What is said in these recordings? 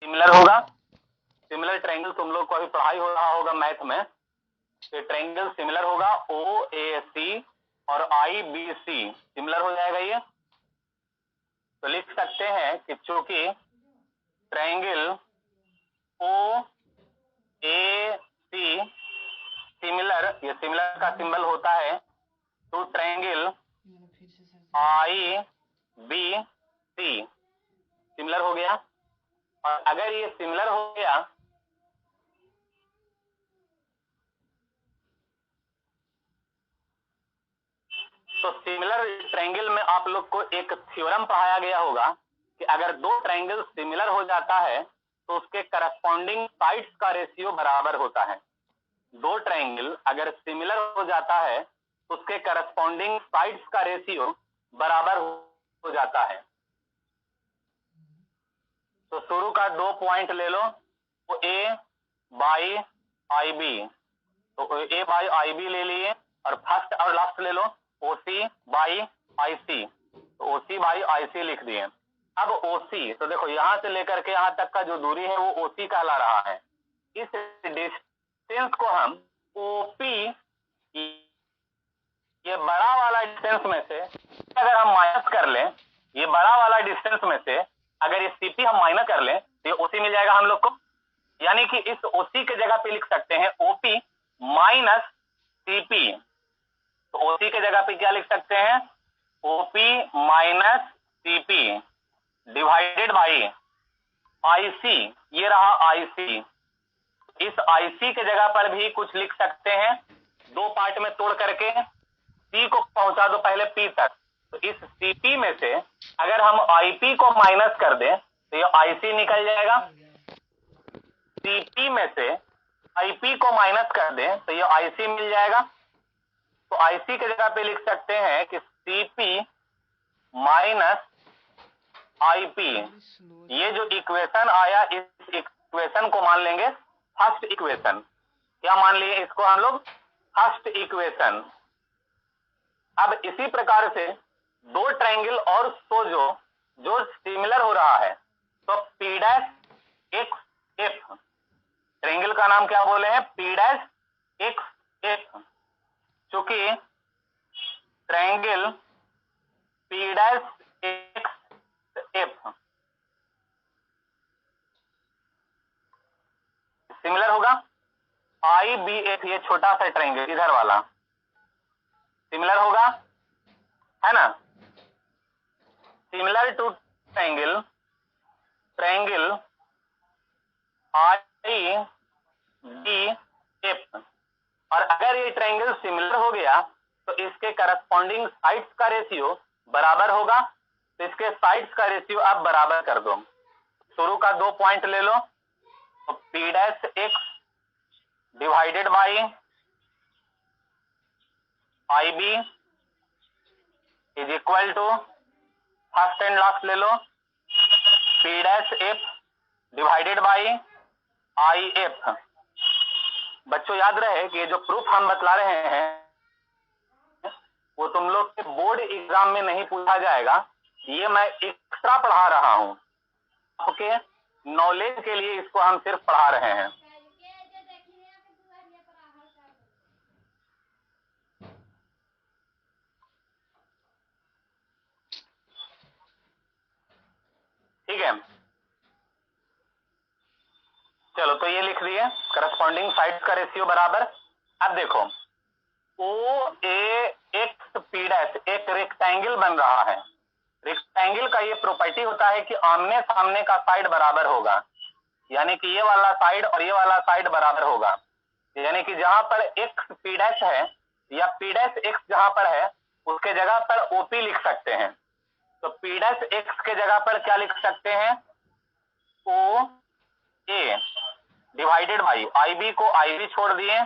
Similar होगा। Similar triangle तुम लोग को अभी पढ़ाई हो रहा होगा मैथ में, तो ट्रायंगल सिमिलर होगा, ओ ए सी और आई बी सी सिमिलर हो जाएगा ये। तो लिख सकते हैं कि चूंकि triangle O A C similar, ये सिमिलर का सिंबल होता है to triangle I B C, similar हो गया। और अगर ये सिमिलर हो गया तो सिमिलर ट्रायंगल में आप लोग को एक थ्योरम पढ़ाया गया होगा कि अगर दो ट्रायंगल सिमिलर हो जाता है तो उसके करस्पॉन्डिंग साइड्स का रेशियो बराबर होता है। दो ट्रायंगल अगर सिमिलर हो जाता है तो उसके करस्पॉन्डिंग साइड्स का रेशियो बराबर हो जाता है। तो शुरू का 2 पॉइंट ले लो, तो ए बाई आई बी, तो ए बाई आई बी ले लिए, और फर्स्ट और लास्ट ले लो ओ सी बाई आई सी, तो ओ सी बाई आई सी लिख दिए। अब ओ सी, तो देखो यहां से लेकर के यहां तक का जो दूरी है वो ओ सी कहला रहा है। इस डिस्टेंस को हम ओपी, ये बड़ा वाला डिस्टेंस में से अगर हम माइनस कर लें, ये बड़ा वाला डिस्टेंस में से अगर ये सीपी हम माइनस कर लें तो ये ओसी मिल जाएगा हम लोग को। यानी कि इस ओसी के जगह पे लिख सकते हैं ओपी माइनस सीपी। तो ओसी के जगह पे क्या लिख सकते हैं, OP minus CP divided by IC, ये रहा आईसी। इस आईसी के जगह पर भी कुछ लिख सकते हैं, दो पार्ट में तोड़ करके सी को पहुंचा दो पहले पी तक। तो इस सीपी में से अगर हम आईपी को माइनस कर दें तो ये आईसी निकल जाएगा। सीपी में से आईपी को माइनस कर दें तो ये आईसी मिल जाएगा। तो आईसी के जगह पे लिख सकते हैं कि सीपी माइनस आईपी। ये जो इक्वेशन आया इस इक्वेशन को मान लेंगे फर्स्ट इक्वेशन। क्या मान लिए इसको हम लोग, फर्स्ट इक्वेशन। अब इसी प्रकार से दो ट्रायंगल और जो सिमिलर हो रहा है, तो P dash x F, triangle का नाम क्या बोले हैं, पी डैश एक्स एफ। चूंकि triangle P dash x F similar होगा आई बी एफ, ये छोटा सा ट्रायंगल इधर वाला सिमिलर होगा, है ना। Similar to triangle I B F. और अगर ये ट्रायंगल सिमिलर हो गया तो इसके करस्पॉन्डिंग साइड्स का रेशियो बराबर होगा। तो इसके साइड्स का रेशियो आप बराबर कर दो। शुरू का 2 पॉइंट ले लो, तो P dash X divided by I B is equal to, first and last ले लो, P dash F divided by I F. बच्चों याद रहे कि जो प्रूफ हम बतला रहे हैं वो तुम लोग के बोर्ड एग्जाम में नहीं पूछा जाएगा, ये मैं एक्स्ट्रा पढ़ा रहा हूं। ओके, नॉलेज के लिए इसको हम सिर्फ पढ़ा रहे हैं। ठीक है, चलो तो ये लिख दिए करस्पॉन्डिंग साइड का रेशियो बराबर। अब देखो ओ ए एक्स पी डैश एक रेक्टेंगल बन रहा है। रेक्टेंगल का ये प्रॉपर्टी होता है कि आमने सामने का साइड बराबर होगा, यानी कि ये वाला साइड और ये वाला साइड बराबर होगा। यानी कि जहां पर एक्स पी डैश है या पी डैश एक्स जहां पर है उसके जगह पर ओपी लिख सकते हैं। तो पी डैश एक्स के जगह पर क्या लिख सकते हैं, ओ ए डिवाइडेड बाई आई बी को आई बी छोड़ दिए,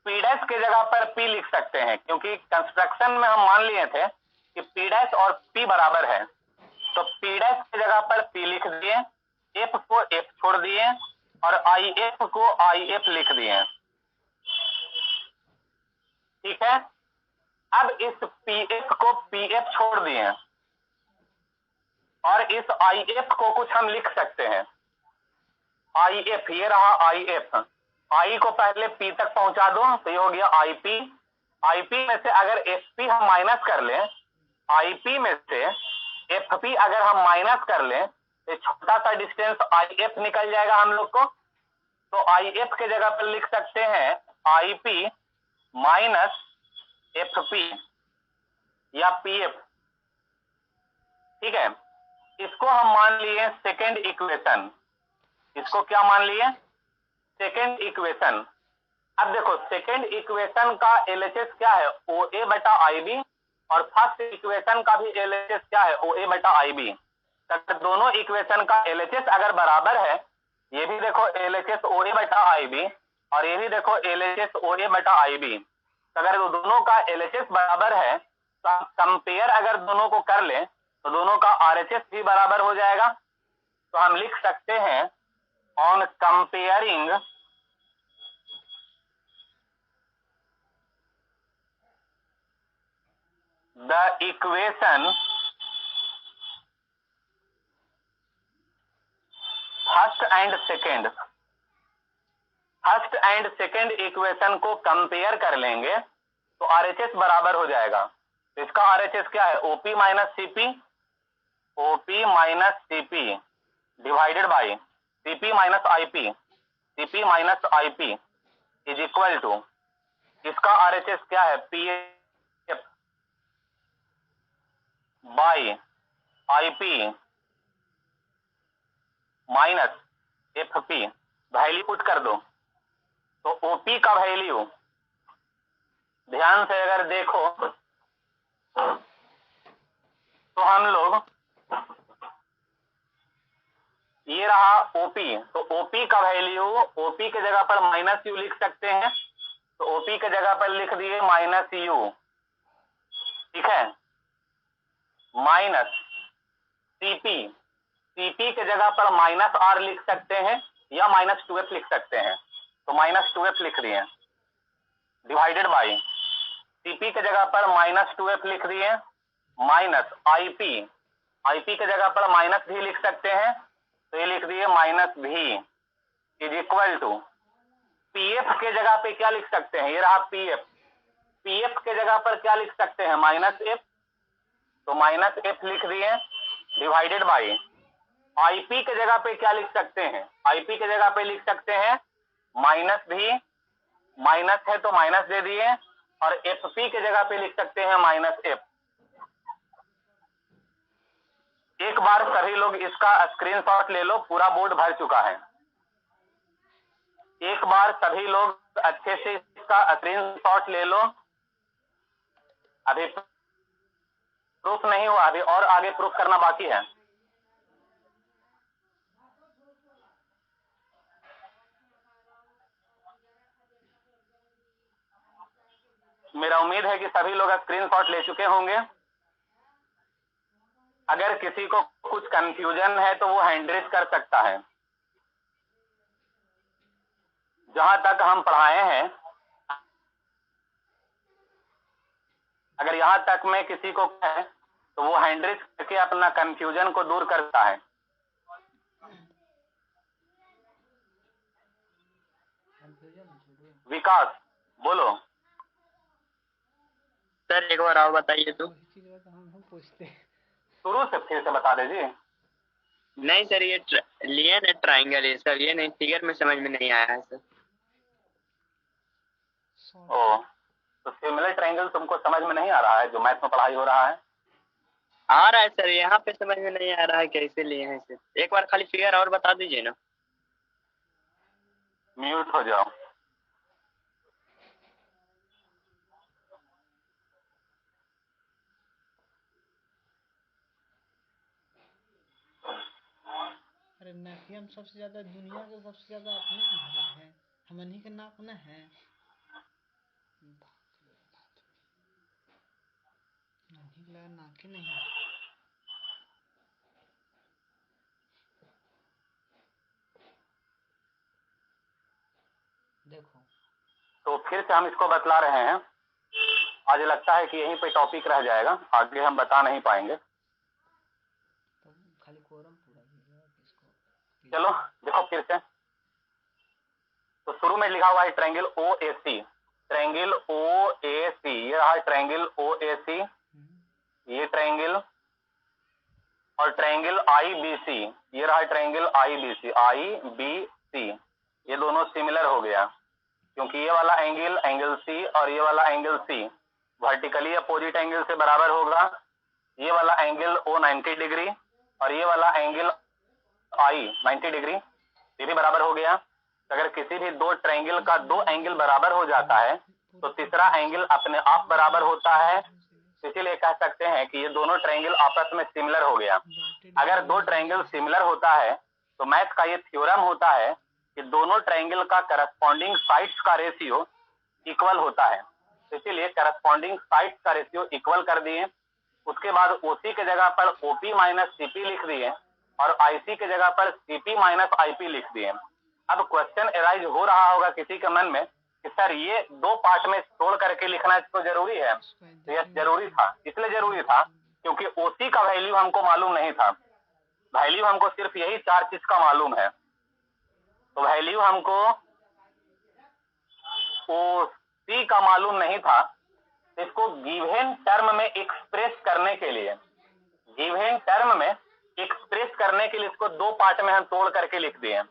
पी डैश के जगह पर पी लिख सकते हैं क्योंकि कंस्ट्रक्शन में हम मान लिए थे कि पी डैश और पी बराबर है। तो पी डैश की जगह पर पी लिख दिए, एफ को एफ छोड़ दिए और आई एफ को आई एफ लिख दिए। ठीक है, अब इस पी एफ को पी एफ छोड़ दिए, और इस आई एफ को कुछ हम लिख सकते हैं। आई एफ, ये रहा आई एफ। आई को पहले पी तक पहुंचा दो तो ये हो गया आई पी। आई पी में से अगर एफ पी हम माइनस कर लें, आई पी में से एफ पी अगर हम माइनस कर लें तो छोटा सा डिस्टेंस आई एफ निकल जाएगा हम लोग को। तो आई एफ के जगह पर लिख सकते हैं I P minus F P या पी एफ। ठीक है, इसको हम मान लिए सेकेंड इक्वेशन। इसको क्या मान लिए? Second equation. अब देखो सेकेंड इक्वेशन का एलएचएस क्या है? ओ ए बटा आई बी। और फर्स्ट इक्वेशन का भी एलएचएस क्या है? ओ ए बटा आई बी। दोनों इक्वेशन का एलएचएस अगर बराबर है, ये भी देखो एलएचएस ओ ए बटा आई बी और ये भी देखो एलएचएस ओ ए बटा आई बी, अगर दोनों का एलएचएस बराबर है तो हम कंपेयर अगर दोनों को कर लें तो दोनों का आरएचएस भी बराबर हो जाएगा। तो हम लिख सकते हैं on comparing the equation first and second equation को कंपेयर कर लेंगे तो आरएचएस बराबर हो जाएगा। तो इसका आरएचएस क्या है? OP minus CP, OP minus CP divided by CP minus IP, CP minus IP is equal to, इसका आरएचएस क्या है? P F by IP minus F P. Value put कर दो तो ओपी का वैल्यू ध्यान से अगर देखो तो हम लोग, ये रहा ओपी, तो ओपी का वैल्यू, ओपी के जगह पर माइनस यू लिख सकते हैं। तो ओपी के जगह पर लिख दिए माइनस यू, ठीक है, माइनस सीपी, सीपी के जगह पर माइनस आर लिख सकते हैं या माइनस टू एफ लिख सकते हैं। तो माइनस टू एफ लिख दिए डिवाइडेड बाई सीपी के जगह पर माइनस टू एफ लिख दिए माइनस आईपी, आईपी के जगह पर माइनस भी लिख सकते हैं तो ये लिख दिए माइनस भी इज इक्वल टू, पीएफ के जगह पे क्या लिख सकते हैं? ये रहा पीएफ, पीएफ के जगह पर क्या लिख सकते हैं? माइनस एफ, तो माइनस एफ लिख दिए डिवाइडेड बाई आईपी के जगह पे क्या लिख सकते हैं? आईपी के जगह पे लिख सकते हैं माइनस भी, माइनस है तो माइनस दे दिए, और एफपी के जगह पे लिख सकते हैं माइनस एफ। एक बार सभी लोग इसका स्क्रीनशॉट ले लो, पूरा बोर्ड भर चुका है। एक बार सभी लोग अच्छे से इसका स्क्रीनशॉट ले लो। अभी प्रूफ नहीं हुआ, अभी और आगे प्रूफ करना बाकी है। मेरा उम्मीद है कि सभी लोग स्क्रीनशॉट ले चुके होंगे। अगर किसी को कुछ कंफ्यूजन है तो वो हैंड रेज कर सकता है। जहां तक हम पढ़ाए हैं, अगर यहां तक में किसी को है तो वो हैंड रेज करके अपना कंफ्यूजन को दूर करता है। विकास बोलो सर, एक बार और बताइए तो। शुरू से फिर से बता दीजिए। नहीं सर, ये लिए ना ट्राइंगल, ये सर ये नहीं, फिगर में समझ में नहीं आया है सर। ओ, तो सिमिलर ट्रायंगल तुमको समझ में नहीं आ रहा है जो मैथ में पढ़ाई हो रहा है? आ रहा है सर, यहाँ पे समझ में नहीं आ रहा है कैसे लिए हैं सर। एक बार खाली फिगर और बता दीजिए ना। म्यूट हो जाओ। अरे नाकियम सबसे ज्यादा दुनिया के सबसे ज्यादा अपने के भरा है, हमनी के नाक न है। नाके नहीं। देखो तो फिर से हम इसको बतला रहे हैं। आज लगता है कि यहीं पे टॉपिक रह जाएगा, आगे हम बता नहीं पाएंगे। चलो देखो फिर से, तो शुरू में लिखा हुआ है triangle O A C, triangle O A सी, ये रहा ट्रायंगल ओ ए सी, ये ट्रायंगल, और ट्रायंगल आई बी सी, ये रहा triangle I B C, I B सी, ये दोनों सिमिलर हो गया क्योंकि ये वाला एंगल एंगल सी और ये वाला angle C vertically opposite angle से बराबर होगा। ये वाला एंगल ओ 90 डिग्री और ये वाला एंगल आई 90 डिग्री, ये भी बराबर हो गया। अगर किसी भी दो ट्रायंगल का दो एंगल बराबर हो जाता है तो तीसरा एंगल अपने आप बराबर होता है, इसीलिए कह सकते हैं कि ये दोनों ट्रायंगल आपस में सिमिलर हो गया। अगर दो ट्रायंगल सिमिलर होता है तो मैथ का ये थ्योरम होता है कि दोनों ट्रायंगल का करस्पॉन्डिंग साइड्स का रेशियो इक्वल होता है, इसीलिए करस्पॉन्डिंग साइड्स का रेशियो इक्वल कर दिए। उसके बाद ओसी के जगह पर ओपी माइनस सीपी लिख दिए और आईसी के जगह पर सीपी माइनस आईपी लिख दिए। अब क्वेश्चन एराइज हो रहा होगा किसी के मन में कि सर ये दो पार्ट में तोड़ करके लिखना तो जरूरी है, तो यस जरूरी था। इसलिए जरूरी था क्योंकि ओसी का वैल्यू हमको मालूम नहीं था, वैल्यू हमको सिर्फ यही चार चीज का मालूम है। तो वैल्यू हमको ओसी का मालूम नहीं था, इसको गिवन टर्म में एक्सप्रेस करने के लिए, गिवन टर्म में एक्सप्रेस करने के लिए इसको दो पार्ट में हम तोड़ करके लिख दिए।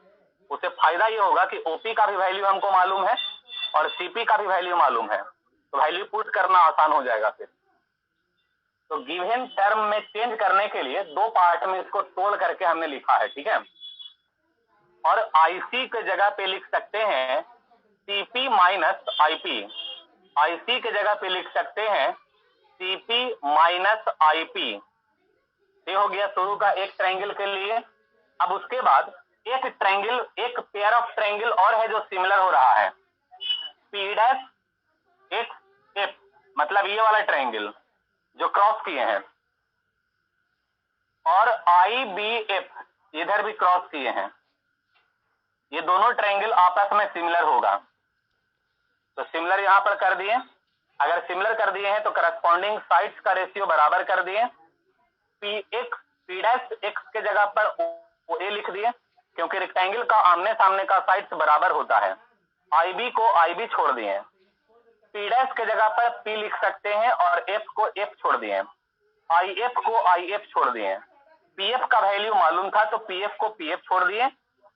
उससे फायदा ये होगा कि ओपी का भी वैल्यू हमको मालूम है और सीपी का भी वैल्यू मालूम है, तो वैल्यू पुट करना आसान हो जाएगा फिर। तो गिवन टर्म में चेंज करने के लिए दो पार्ट में इसको तोड़ करके हमने लिखा है, ठीक है। और आईसी के जगह पे लिख सकते हैं सीपी माइनस आईपी, आईसी के जगह पे लिख सकते हैं सीपी माइनस आईपी। ये हो गया शुरू का एक ट्रायंगल के लिए। अब उसके बाद एक ट्रायंगल, एक पेयर ऑफ ट्रायंगल और है जो सिमिलर हो रहा है, पी डैश एक्स एफ, मतलब ये वाला ट्रायंगल जो क्रॉस किए हैं, और आई बी एफ इधर भी क्रॉस किए हैं। ये दोनों ट्रायंगल आपस में सिमिलर होगा, तो सिमिलर यहां पर कर दिए। अगर सिमिलर कर दिए हैं तो करस्पॉन्डिंग साइड्स का रेशियो बराबर कर दिए। P x P dash x के जगह पर ओ ए लिख दिए क्योंकि रेक्टेंगल का आमने सामने का साइड्स बराबर होता है। आई बी को आई बी छोड़ दिए, पी डैश के जगह पर पी लिख सकते हैं और एफ को एफ छोड़ दिए, आई एफ को आई एफ छोड़ दिए। पी एफ का वैल्यू मालूम था तो पी एफ को पी एफ छोड़ दिए,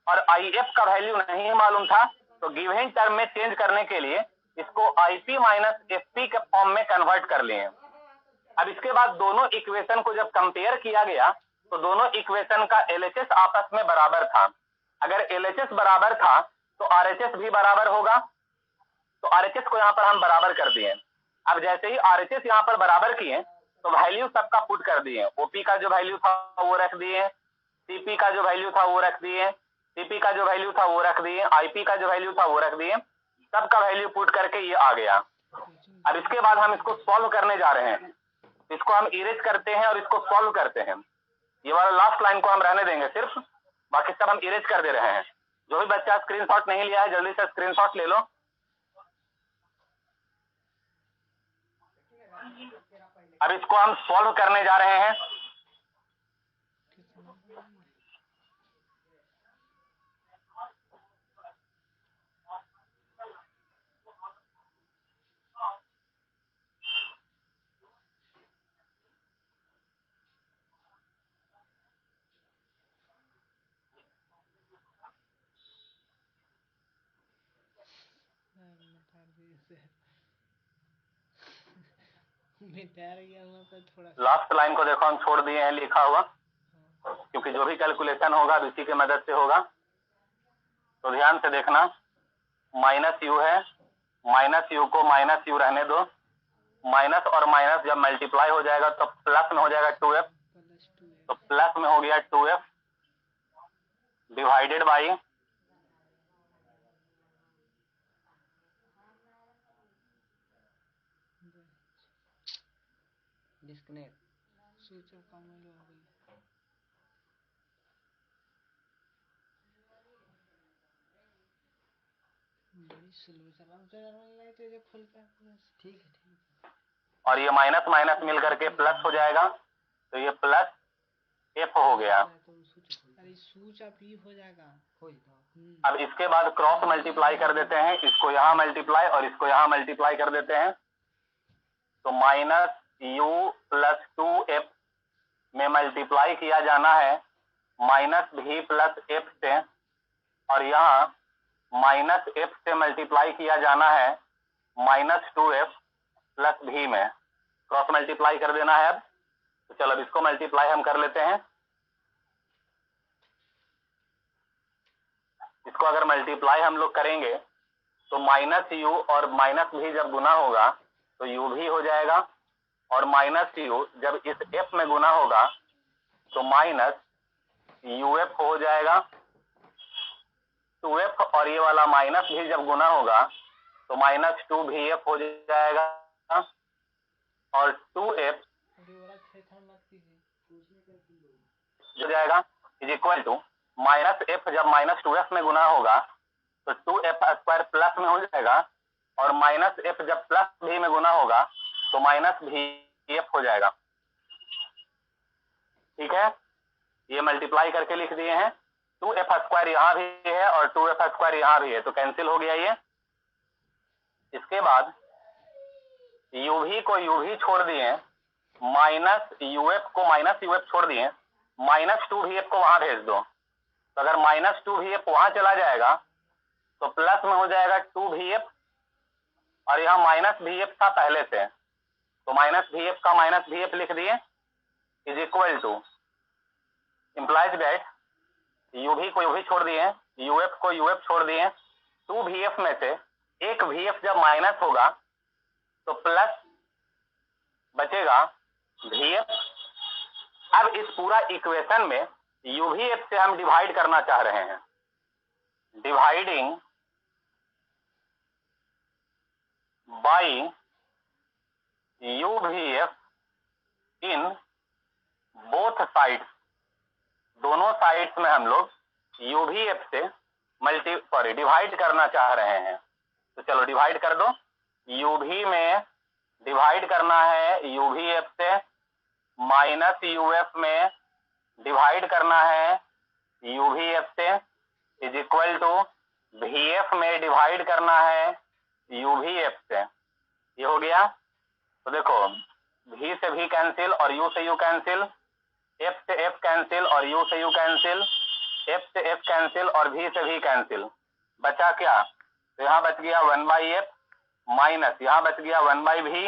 और आई एफ का वैल्यू नहीं मालूम था तो गिवन टर्म में चेंज करने के लिए इसको आईपी माइनस एफ पी के फॉर्म में कन्वर्ट कर लिए। अब इसके बाद दोनों इक्वेशन को जब कंपेयर किया गया तो दोनों इक्वेशन का एलएचएस आपस में बराबर था। अगर एलएचएस बराबर था तो आरएचएस भी बराबर होगा, तो आरएचएस को यहां पर हम बराबर कर दिए। अब जैसे ही आरएचएस यहां पर बराबर किए तो वैल्यू सबका पुट कर दिए। ओपी का जो वैल्यू था वो रख दिए, सीपी का जो वैल्यू था वो रख दिए, सीपी का जो वैल्यू था वो रख दिए, आईपी का जो वैल्यू था वो रख दिए, सबका वैल्यू पुट करके ये आ गया। अब इसके बाद हम इसको सॉल्व करने जा रहे हैं, इसको हम इरेज करते हैं और इसको सॉल्व करते हैं। ये वाला लास्ट लाइन को हम रहने देंगे सिर्फ, बाकी सब हम इरेज कर दे रहे हैं। जो भी बच्चा स्क्रीनशॉट नहीं लिया है जल्दी से स्क्रीनशॉट ले लो। अब इसको हम सॉल्व करने जा रहे हैं। मिटा गया वहाँ पर थोड़ा लास्ट लाइन को देखो हम छोड़ दिए हैं लिखा हुआ, क्योंकि जो भी कैलकुलेशन होगा इसी की मदद से होगा। तो ध्यान से देखना, माइनस यू है, माइनस यू को माइनस यू रहने दो, माइनस और माइनस जब मल्टीप्लाई हो जाएगा तो प्लस में हो जाएगा 2f, तो प्लस में हो गया 2f divided by disconnect switch off काम हो गई। बड़ी स्लो चला तो ये खुल गया। ठीक है। और ये माइनस माइनस मिल करके प्लस हो जाएगा, तो ये प्लस एफ हो गया। अरे सूच आप ई हो जाएगा। अब इसके बाद क्रॉस मल्टीप्लाई कर देते हैं, इसको यहाँ मल्टीप्लाई और इसको यहाँ मल्टीप्लाई कर देते हैं, तो माइनस यू प्लस 2f में मल्टीप्लाई किया जाना है माइनस भी प्लस एफ से, और यहाँ माइनस एफ से मल्टीप्लाई किया जाना है माइनस 2f प्लस भी में। क्रॉस मल्टीप्लाई कर देना है अब। तो चलो अब इसको मल्टीप्लाई हम कर लेते हैं। इसको अगर मल्टीप्लाई हम लोग करेंगे तो माइनस यू और माइनस भी जब गुना होगा तो यू भी हो जाएगा, और माइनस यू जब इस एफ में गुना होगा तो माइनस यूएफ हो जाएगा। 2f और ये वाला माइनस भी जब गुना होगा तो माइनस 2 भी एफ हो जाएगा, और 2f हो जाएगा is equal to minus F जब माइनस 2f में गुना होगा तो 2f स्क्वायर प्लस में हो जाएगा, और माइनस एफ जब प्लस भी में गुना होगा तो माइनस भी एफ हो जाएगा। ठीक है, ये मल्टीप्लाई करके लिख दिए हैं। 2f स्क्वायर यहाँ भी है और 2f स्क्वायर यहाँ भी है, तो कैंसिल हो गया ये। इसके बाद यू भी को यू भी छोड़ दिए, माइनस यूएफ को माइनस यूएफ छोड़ दिए, माइनस 2 भी एफ को वहां भेज दो। तो अगर माइनस 2 भी एफ वहां चला जाएगा तो प्लस में हो जाएगा 2 भी एफ, और यहाँ माइनस भी एफ था पहले से, तो माइनस भी एफ का माइनस भी एफ लिख दिए is equal two implies that you भी को यू भी छोड़ दिए, यूएफ को यूएफ छोड़ दिए, 2 भी एफ में से एक भी एफ जब माइनस होगा तो प्लस बचेगा भी एफ। अब इस पूरा इक्वेशन में यू भी एफ से हम डिवाइड करना चाह रहे हैं। डिवाइडिंग बाई यू भी एफ इन बोथ साइड्स, दोनों साइड्स में हम लोग यू भी एफ से डिवाइड करना चाह रहे हैं। तो चलो डिवाइड कर दो। यू भी में डिवाइड करना है यू भी एफ से, माइनस यू एफ में डिवाइड करना है यू भी एफ से, इज इक्वल टू भी एफ में डिवाइड करना है यू भी एफ से। ये हो गया। तो देखो भी से भी कैंसिल और यू से यू कैंसिल, एफ से एफ कैंसिल और यू से यू कैंसिल, एफ से एफ कैंसिल और भी से भी कैंसिल। बचा क्या? तो यहाँ बच गया 1 बाई एफ माइनस यहाँ बच गया 1 बाई भी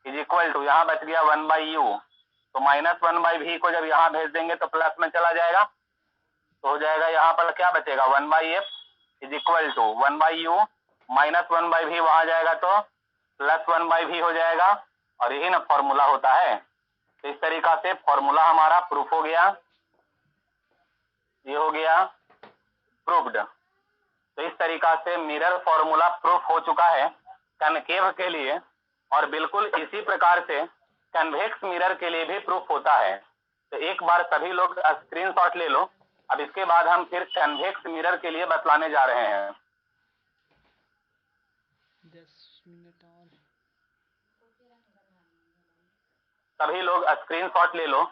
इज इक्वल टू यहाँ बच गया 1 बाई यू। तो माइनस 1 बाई भी को जब यहाँ भेज देंगे तो प्लस में चला जाएगा, तो हो जाएगा यहाँ पर क्या बचेगा 1 by F is equal to 1 by U minus 1 by भी वहां जाएगा तो प्लस 1 बाई भी हो जाएगा, और यही ना फॉर्मूला होता है। तो इस तरीका से फॉर्मूला हमारा प्रूफ हो गया, ये हो गया प्रूफ्ड। तो इस तरीका से मिरर फॉर्मूला प्रूफ हो चुका है कनकेव के लिए, और बिल्कुल इसी प्रकार से कन्वेक्स मिरर के लिए भी प्रूफ होता है। तो एक बार सभी लोग स्क्रीनशॉट ले लो। अब इसके बाद हम फिर कन्वेक्स मिरर के लिए बतलाने जा रहे हैं। 10 मिनट और सभी लोग स्क्रीनशॉट ले लो।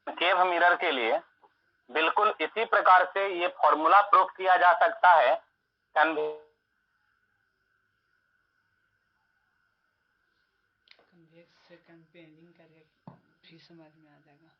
केव मिरर के लिए बिल्कुल इसी प्रकार से ये फॉर्मूला प्रूफ किया जा सकता है। कन्वेक्स से कंपेयरिंग करके भी समझ में आ जाएगा।